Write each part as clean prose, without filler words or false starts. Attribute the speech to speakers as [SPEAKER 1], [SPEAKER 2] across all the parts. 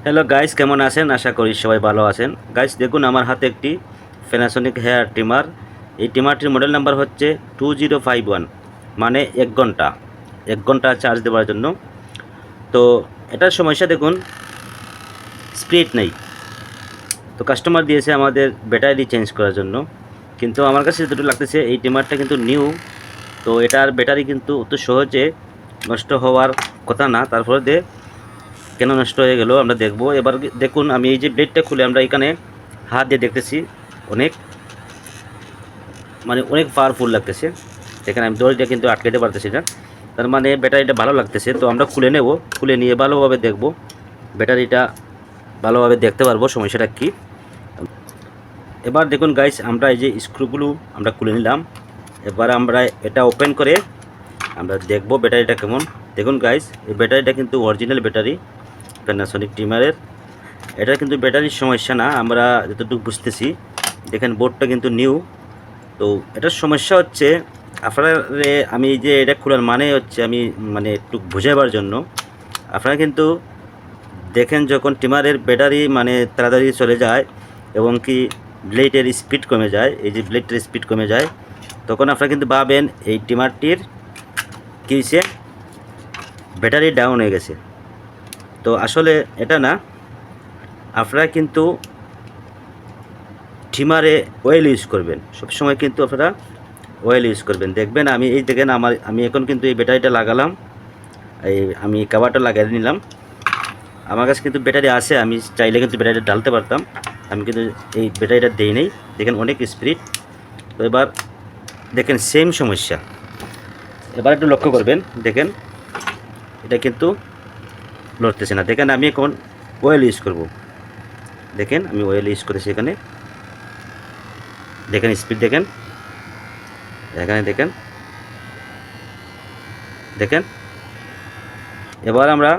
[SPEAKER 1] Hello guys, কেমন আছেন? আশা করি সবাই ভালো আছেন। গাইস দেখুন, আমার হাতে একটি প্যানাসোনিক হেয়ার ট্রিমার। এই ট্রিমারটির মডেল নাম্বার হচ্ছে 2051, মানে 1 ঘন্টা চার্জ দেওয়ার জন্য। তো এটার সমস্যা দেখুন, স্পিড নেই। তো কাস্টমার দিয়েছে আমাদের ব্যাটারি চেঞ্জ করার জন্য, কিন্তু আমার কাছে যেটুকু লাগতেছে এই ট্রিমারটা কিন্তু নিউ। তো এটার ব্যাটারি কিন্তু অত সহজে নষ্ট হওয়ার কথা না। তারপরে কেন নষ্ট হয়ে গেল আমরা দেখব। এবার দেখুন, আমি এই যে ব্লেডটা খুলে আমরা এখানে হাত দিয়ে দেখতেছি, অনেক অনেক পাওয়ারফুল লাগতেছে। এখানে আমি দড়িটা কিন্তু আটকাতে পারতেছি না, তার মানে ব্যাটারিটা ভালো লাগতেছে। তো আমরা খুলে নেব, খুলে নিয়ে ভালোভাবে দেখব, ব্যাটারিটা ভালোভাবে দেখতে পারবো সমস্যাটা কি। এবার দেখুন গাইস, আমরা এই যে স্ক্রুগুলো আমরা খুলে নিলাম। এবার আমরা এটা ওপেন করে আমরা দেখব ব্যাটারিটা কেমন। দেখুন গাইস, এই ব্যাটারিটা কিন্তু অরিজিনাল ব্যাটারি প্যানাসোনিক ট্রিমারের। এটা কিন্তু ব্যাটারির সমস্যা না, আমরা যতটুকু বুঝতেছি। দেখেন বোর্ডটা কিন্তু নিউ। তো এটার সমস্যা হচ্ছে আপনারা, আমি এই যে এটা খোলার মানে হচ্ছে আমি একটু বোঝাবার জন্য। আপনারা কিন্তু দেখেন যখন ট্রিমারের ব্যাটারি তাড়াতাড়ি চলে যায় এবং কি ব্লেডের স্পিড কমে যায়, এই যে ব্লেডের স্পিড কমে যায়, তখন আপনারা কিন্তু ভাবেন এই ট্রিমারটির কী হয়েছে, ব্যাটারি ডাউন হয়ে গেছে। তো আসলে এটা না, আপনারা কিন্তু ট্রিমারে অয়েল ইউজ করবেন সবসময়, কিন্তু আপনারা অয়েল ইউজ করবেন। দেখবেন দেখেন আমি এখন কিন্তু এই ব্যাটারিটা লাগালাম, আমি কভারটা লাগিয়ে নিলাম। আমার কাছে কিন্তু ব্যাটারি আছে, আমি চাইলে কিন্তু ব্যাটারিটা ঢালতে পারতাম, আমি কিন্তু এই ব্যাটারিটা দেই নেই। দেখেন অনেক স্পিড। তো এবার দেখেন সেম সমস্যা। এবার একটু লক্ষ্য করবেন, দেখেন এটা কিন্তু লড়তেছে না। দেখেন আমি এখন অয়েল ইউজ করব, দেখেন আমি অয়েল ইউজ করেছি এখানে। দেখেন স্পিড, দেখেন এখানে, দেখেন দেখেন। এবার আমরা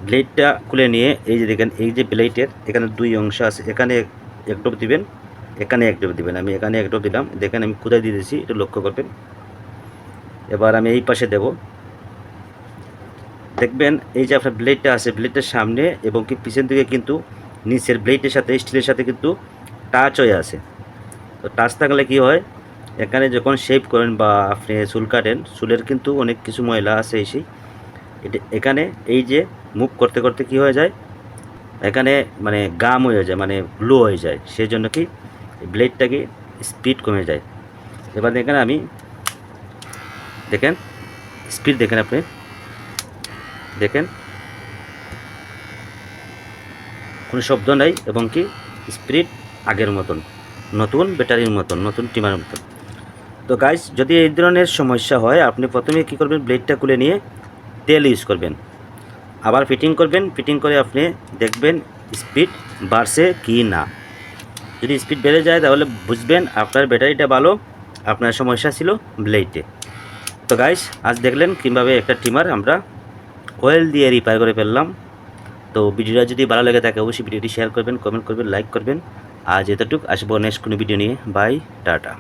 [SPEAKER 1] ব্লেডটা খুলে নিয়ে এই যে দেখেন, এই যে ব্লেডের এখানে 2 অংশ আছে, এখানে এক ড্রপ দিবেন, এখানে এক ড্রপ দিবেন। আমি এখানে এক ড্রপ দিলাম, দেখেন আমি কোথায় দিয়ে দিয়েছি একটু লক্ষ্য করবেন। এবার আমি এই পাশে দেব, দেখবেন এই যে আপনার ব্লেডটা আছে, ব্লেডের সামনে এবং কি পিছন দিকে কিন্তু নিচের ব্লেডের সাথে স্টিলের সাথে কিন্তু টাচ হয়ে আছে। তো টাচ থাকলে কি হয়, এখানে যখন শেভ করেন বা আপনি চুল কাটেন, চুলের কিন্তু অনেক কিছু ময়লা আছে এসে এখানে এই যে মুভ করতে করতে কি হয়ে যায়, এখানে গাম হয়ে যায়, গ্লো হয়ে যায়। সেই জন্য কি ব্লেডটা কি স্পিড কমে যায়। এবার দেখেন আমি, দেখেন স্পিড, দেখেন আপনি দেখেন কোনো শব্দ নাই এবং কি স্পিড আগের মতন, নতুন ব্যাটারির মতন, নতুন ট্রিমারের মতন। তো গাইস, যদি এই ধরনের সমস্যা হয়, আপনি প্রথমে কী করবেন, ব্লেডটা খুলে নিয়ে তেল ইউজ করবেন, আবার ফিটিং করবেন। ফিটিং করে আপনি দেখবেন স্পিড বাড়ছে কি না। যদি স্পিড বেড়ে যায় তাহলে বুঝবেন আপনার ব্যাটারিটা ভালো, আপনার সমস্যা ছিল ব্লেডে। তো গাইস, আজ দেখলেন কীভাবে একটা ট্রিমার আমরা অয়েল দিয়ে রিপেয়ার করে ফেললাম। তো ভিডিওটা যদি ভালো লেগে থাকে অবশ্যই ভিডিওটি শেয়ার করবেন, কমেন্ট করবেন, লাইক করবেন। আজ এতটুকু, আসবো নেক্সট কোনো ভিডিও নিয়ে। Bye, tata.